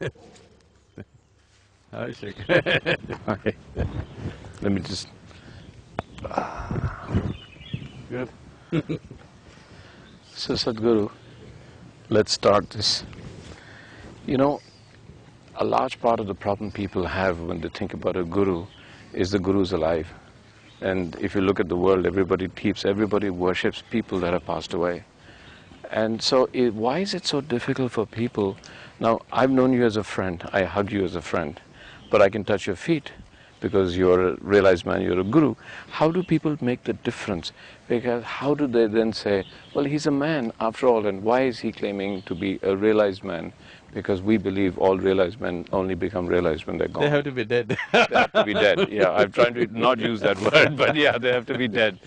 Hi, Shekhar. Okay. Let me just… Good. So, Sadhguru, let's start this. You know, a large part of the problem people have when they think about a guru is the guru's alive. And if you look at the world, everybody worships people that have passed away. And so, why is it so difficult for people? Now, I've known you as a friend, I hug you as a friend, but I can touch your feet because you're a realized man, you're a guru. How do people make the difference? Because how do they then say, well, he's a man after all, and why is he claiming to be a realized man? Because we believe all realized men only become realized when they're gone. They have to be dead. They have to be dead. Yeah, I'm trying to not use that word, but yeah, they have to be dead.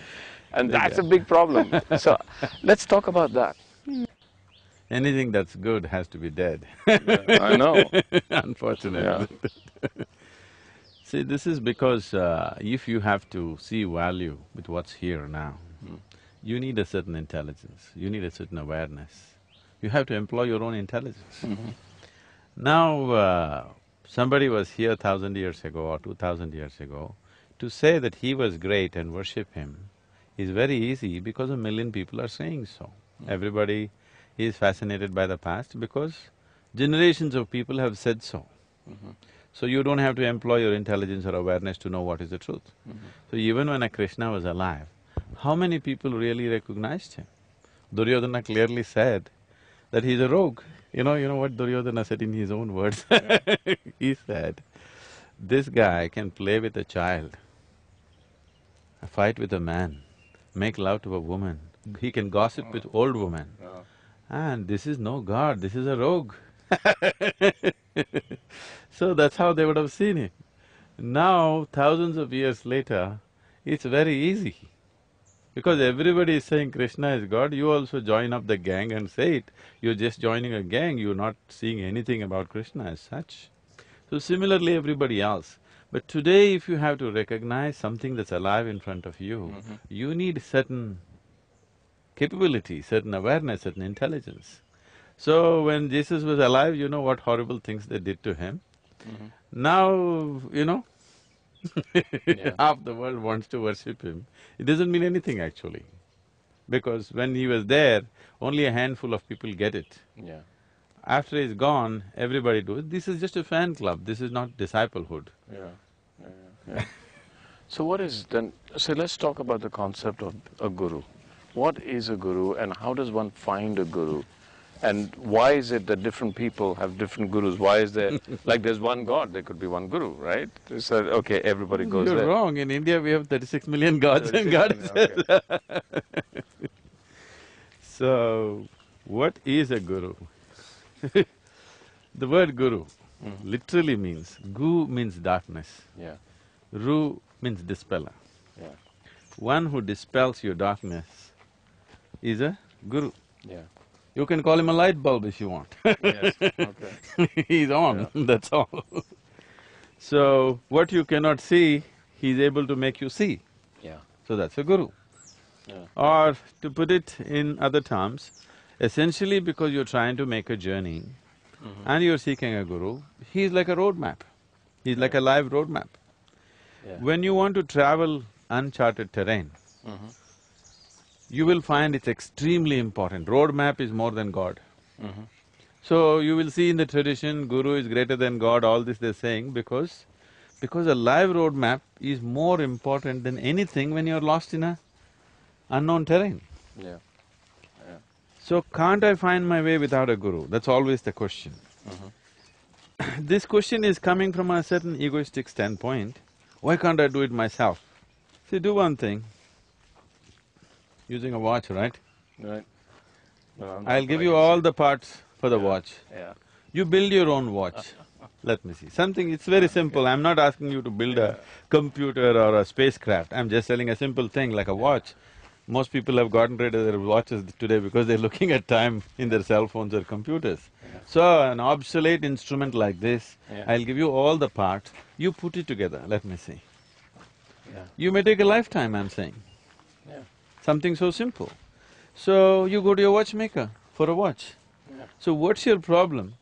And that's a big problem. So let's talk about that. Anything that's good has to be dead. Yeah, I know. Unfortunately. Yeah. See, this is because if you have to see value with what's here now, you need a certain intelligence, you need a certain awareness. You have to employ your own intelligence. Now, somebody was here 1,000 years ago or 2,000 years ago, to say that he was great and worship him is very easy because a million people are saying so. Everybody is fascinated by the past because generations of people have said so. So you don't have to employ your intelligence or awareness to know what is the truth. So even when a Krishna was alive, how many people really recognized him? Duryodhana clearly said that he's a rogue. You know what Duryodhana said in his own words? He said, this guy can play with a child, fight with a man, make love to a woman, he can gossip with old women. And this is no god, this is a rogue. So that's how they would have seen it. Now, thousands of years later, it's very easy. Because everybody is saying Krishna is God, you also join up the gang and say it. You're just joining a gang, you're not seeing anything about Krishna as such. So similarly, everybody else. But today, if you have to recognize something that's alive in front of you, you need certain capability, certain awareness, certain intelligence. So when Jesus was alive, you know what horrible things they did to him. Now, half the world wants to worship him. It doesn't mean anything actually, because when he was there, only a handful of people get it. Yeah. After he's gone, everybody does. This is just a fan club, this is not disciplehood. Yeah. So what is then… So let's talk about the concept of a guru. What is a guru and how does one find a guru? And why is it that different people have different gurus? Why is there… like there's one god, there could be one guru, right? So, okay, everybody goes You're there. wrong, in India we have 36 million gods and 36 goddesses. million, okay. So, what is a guru? The word guru literally means… gu means darkness, Yeah, ru means dispeller. yeah, One who dispels your darkness is a guru. yeah. You can call him a light bulb if you want. Yes, okay. He's on, that's all. So, what you cannot see, he's able to make you see. Yeah, So that's a guru. yeah. Or to put it in other terms, essentially because you're trying to make a journey and you're seeking a guru, he's like a roadmap. He's like a live roadmap. Yeah. When you want to travel uncharted terrain, you will find it's extremely important. Roadmap is more than God. So you will see in the tradition, guru is greater than God, all this they're saying because a live roadmap is more important than anything when you're lost in a unknown terrain. Yeah. So can't I find my way without a guru? That's always the question. This question is coming from a certain egoistic standpoint. Why can't I do it myself? See, do one thing. Using a watch, right? Right. No, I'll give you all the parts for the watch. Yeah. You build your own watch. Let me see. Something… it's very simple. I'm not asking you to build a computer or a spacecraft. I'm just telling a simple thing like a watch. Most people have gotten rid of their watches today because they're looking at time in their cell phones or computers. So, an obsolete instrument like this, I'll give you all the parts, you put it together, let me see. You may take a lifetime, I'm saying. Something so simple. So, you go to your watchmaker for a watch. So, what's your problem?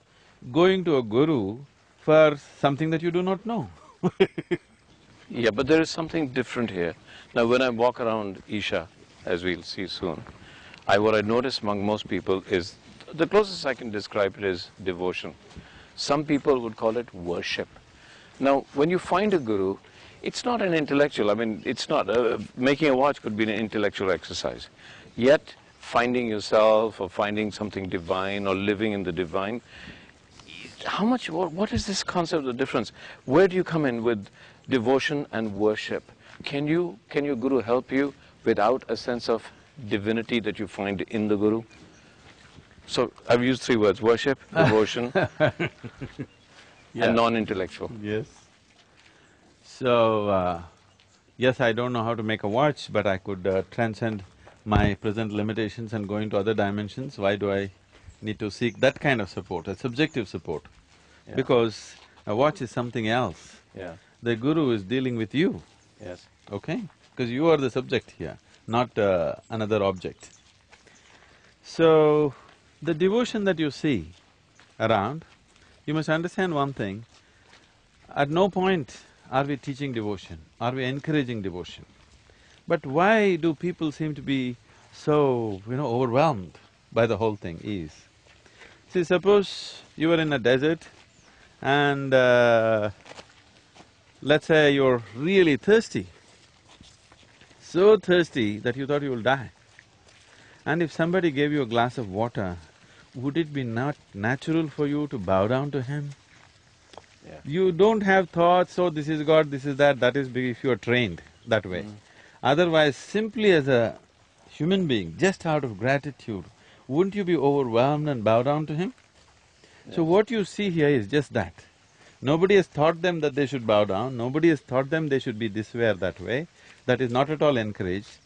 going to a guru for something that you do not know. Yeah, but there is something different here. Now, when I walk around Isha, as we'll see soon, what I notice among most people is, the closest I can describe it is devotion. Some people would call it worship. Now, when you find a guru, it's not an intellectual, I mean, it's not, making a watch could be an intellectual exercise. Yet, finding yourself or finding something divine or living in the divine, what is this concept of difference? Where do you come in with devotion and worship? Can your guru help you without a sense of divinity that you find in the guru? So I've used three words: worship, devotion, and non-intellectual. Yes. So, yes, I don't know how to make a watch, but I could transcend my present limitations and go into other dimensions. Why do I need to seek that kind of support, a subjective support? Yeah. Because a watch is something else. Yeah. The guru is dealing with you, Yes. okay? Because you are the subject here, not another object. So, the devotion that you see around, you must understand one thing, at no point are we teaching devotion, are we encouraging devotion. But why do people seem to be so, overwhelmed by the whole thing is, see, suppose you were in a desert and let's say you're really thirsty, so thirsty that you thought you will die. And if somebody gave you a glass of water, would it be not natural for you to bow down to him? Yeah. You don't have thoughts, oh, this is God, this is that, that is if you are trained that way. Otherwise, simply as a human being, just out of gratitude, wouldn't you be overwhelmed and bow down to him? Yeah. So what you see here is just that. Nobody has taught them that they should bow down, nobody has taught them they should be this way or that way, that is not at all encouraged.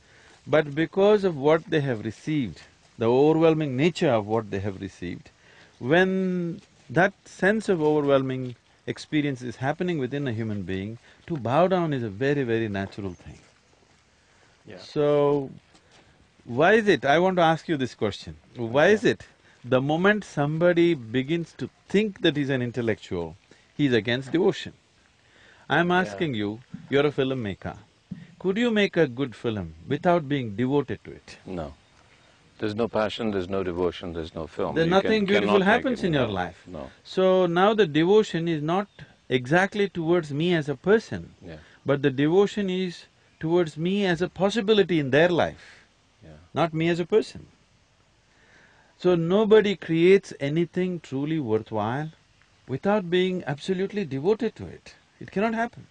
But because of what they have received, the overwhelming nature of what they have received, when that sense of overwhelming experience is happening within a human being, to bow down is a very, very natural thing. Yeah. So, why is it, I want to ask you this question, why is it the moment somebody begins to think that he's an intellectual, he's against devotion? I'm asking you, you're a filmmaker, could you make a good film without being devoted to it? No. There's no passion, there's no devotion, there's no film. Then nothing beautiful happens in your life. No. So now the devotion is not exactly towards me as a person, Yeah. but the devotion is towards me as a possibility in their life, not me as a person. So nobody creates anything truly worthwhile without being absolutely devoted to it. It cannot happen.